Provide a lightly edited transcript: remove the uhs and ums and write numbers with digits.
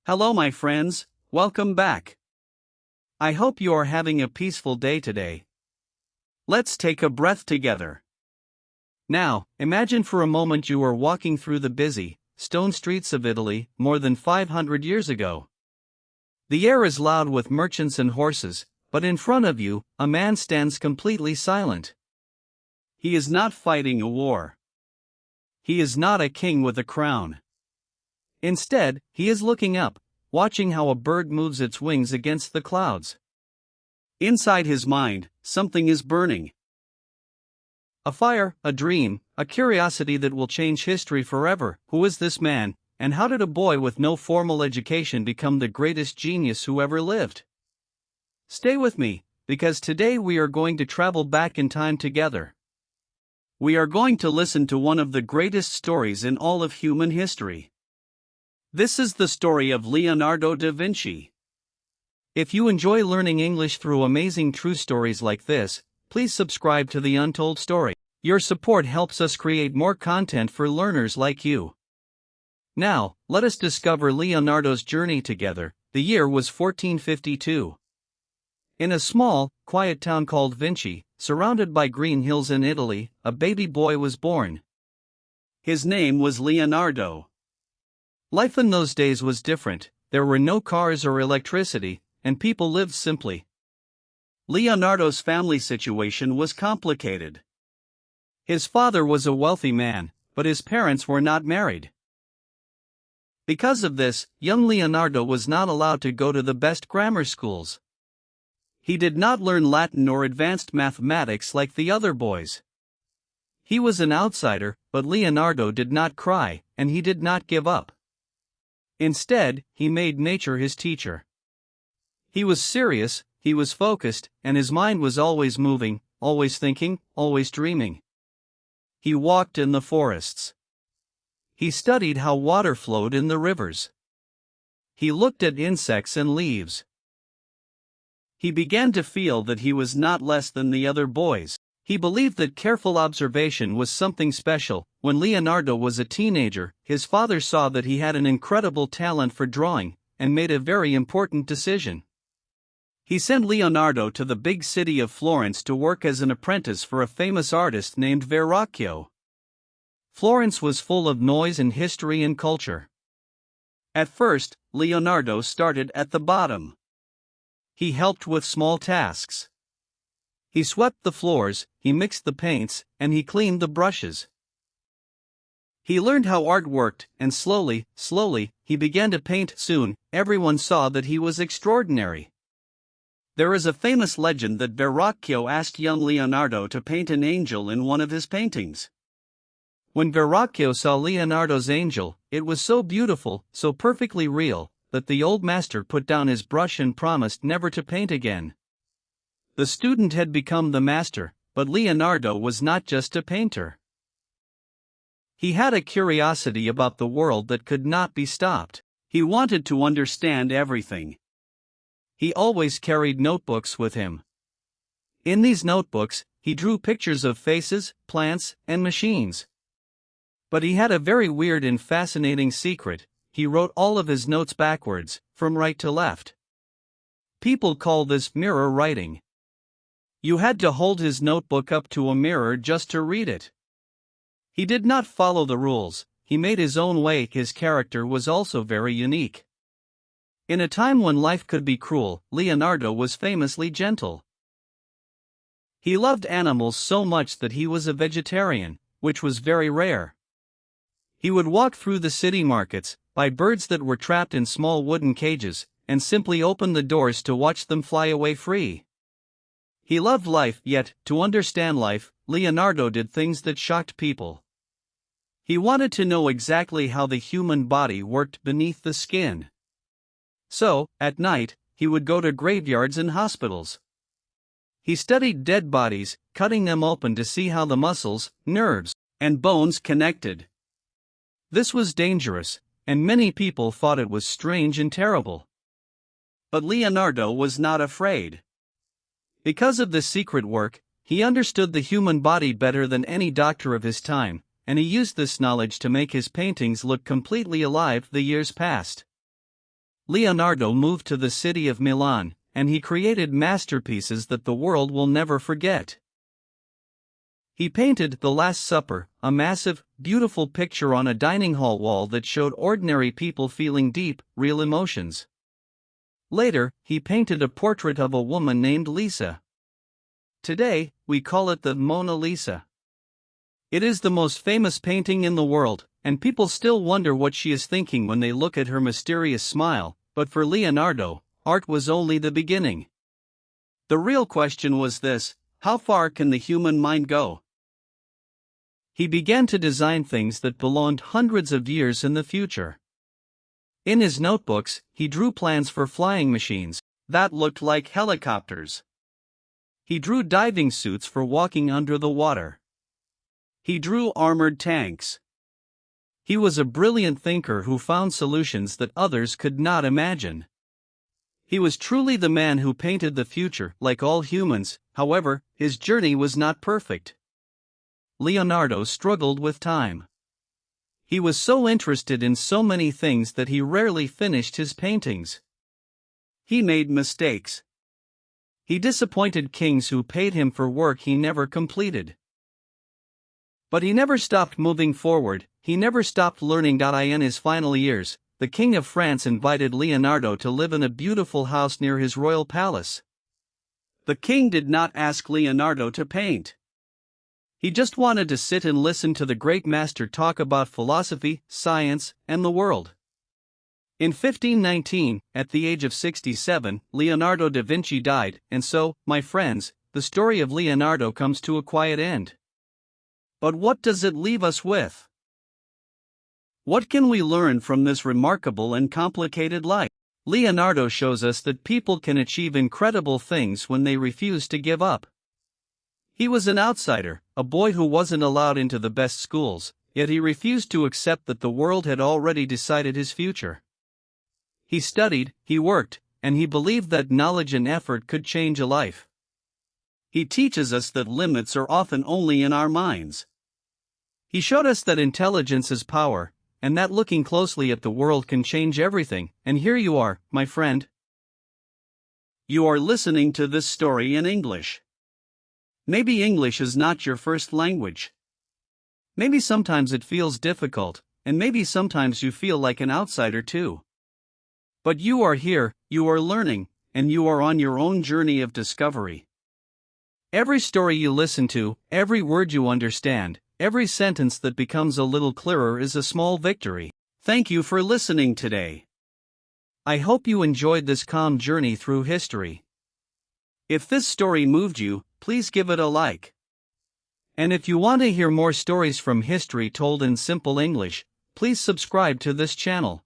Hello, my friends, welcome back. I hope you are having a peaceful day today. Let's take a breath together. Now, imagine for a moment you are walking through the busy, stone streets of Italy more than 500 years ago. The air is loud with merchants and horses, but in front of you, a man stands completely silent. He is not fighting a war. He is not a king with a crown. Instead, he is looking up, watching how a bird moves its wings against the clouds. Inside his mind, something is burning. A fire, a dream, a curiosity that will change history forever. Who is this man, and how did a boy with no formal education become the greatest genius who ever lived? Stay with me, because today we are going to travel back in time together. We are going to listen to one of the greatest stories in all of human history. This is the story of Leonardo da Vinci. If you enjoy learning English through amazing true stories like this, please subscribe to The Untold Story. Your support helps us create more content for learners like you. Now, let us discover Leonardo's journey together. The year was 1452. In a small, quiet town called Vinci, surrounded by green hills in Italy, a baby boy was born. His name was Leonardo. Life in those days was different. There were no cars or electricity, and people lived simply. Leonardo's family situation was complicated. His father was a wealthy man, but his parents were not married. Because of this, young Leonardo was not allowed to go to the best grammar schools. He did not learn Latin or advanced mathematics like the other boys. He was an outsider, but Leonardo did not cry, and he did not give up. Instead, he made nature his teacher. He was serious, he was focused, and his mind was always moving, always thinking, always dreaming. He walked in the forests. He studied how water flowed in the rivers. He looked at insects and leaves. He began to feel that he was not less than the other boys. He believed that careful observation was something special. When Leonardo was a teenager, his father saw that he had an incredible talent for drawing, and made a very important decision. He sent Leonardo to the big city of Florence to work as an apprentice for a famous artist named Verrocchio. Florence was full of noise and history and culture. At first, Leonardo started at the bottom. He helped with small tasks. He swept the floors, he mixed the paints, and he cleaned the brushes. He learned how art worked, and slowly, he began to paint. Soon, everyone saw that he was extraordinary. There is a famous legend that Verrocchio asked young Leonardo to paint an angel in one of his paintings. When Verrocchio saw Leonardo's angel, it was so beautiful, so perfectly real, that the old master put down his brush and promised never to paint again. The student had become the master, but Leonardo was not just a painter. He had a curiosity about the world that could not be stopped. He wanted to understand everything. He always carried notebooks with him. In these notebooks, he drew pictures of faces, plants, and machines. But he had a very weird and fascinating secret. He wrote all of his notes backwards, from right to left. People call this mirror writing. You had to hold his notebook up to a mirror just to read it. He did not follow the rules, he made his own way. His character was also very unique. In a time when life could be cruel, Leonardo was famously gentle. He loved animals so much that he was a vegetarian, which was very rare. He would walk through the city markets, buy birds that were trapped in small wooden cages, and simply open the doors to watch them fly away free. He loved life, yet, to understand life, Leonardo did things that shocked people. He wanted to know exactly how the human body worked beneath the skin. So, at night, he would go to graveyards and hospitals. He studied dead bodies, cutting them open to see how the muscles, nerves, and bones connected. This was dangerous, and many people thought it was strange and terrible. But Leonardo was not afraid. Because of this secret work, he understood the human body better than any doctor of his time, and he used this knowledge to make his paintings look completely alive. The years passed. Leonardo moved to the city of Milan, and he created masterpieces that the world will never forget. He painted The Last Supper, a massive, beautiful picture on a dining hall wall that showed ordinary people feeling deep, real emotions. Later, he painted a portrait of a woman named Lisa. Today, we call it the Mona Lisa. It is the most famous painting in the world, and people still wonder what she is thinking when they look at her mysterious smile, but for Leonardo, art was only the beginning. The real question was this: how far can the human mind go? He began to design things that belonged hundreds of years in the future. In his notebooks, he drew plans for flying machines that looked like helicopters. He drew diving suits for walking under the water. He drew armored tanks. He was a brilliant thinker who found solutions that others could not imagine. He was truly the man who painted the future. Like all humans, however, his journey was not perfect. Leonardo struggled with time. He was so interested in so many things that he rarely finished his paintings. He made mistakes. He disappointed kings who paid him for work he never completed. But he never stopped moving forward, he never stopped learning. In his final years, the King of France invited Leonardo to live in a beautiful house near his royal palace. The king did not ask Leonardo to paint. He just wanted to sit and listen to the great master talk about philosophy, science, and the world. In 1519, at the age of 67, Leonardo da Vinci died, and so, my friends, the story of Leonardo comes to a quiet end. But what does it leave us with? What can we learn from this remarkable and complicated life? Leonardo shows us that people can achieve incredible things when they refuse to give up. He was an outsider, a boy who wasn't allowed into the best schools, yet he refused to accept that the world had already decided his future. He studied, he worked, and he believed that knowledge and effort could change a life. He teaches us that limits are often only in our minds. He showed us that intelligence is power, and that looking closely at the world can change everything. And here you are, my friend. You are listening to this story in English. Maybe English is not your first language. Maybe sometimes it feels difficult, and maybe sometimes you feel like an outsider too. But you are here, you are learning, and you are on your own journey of discovery. Every story you listen to, every word you understand, every sentence that becomes a little clearer is a small victory. Thank you for listening today. I hope you enjoyed this calm journey through history. If this story moved you, please give it a like. And if you want to hear more stories from history told in simple English, please subscribe to this channel.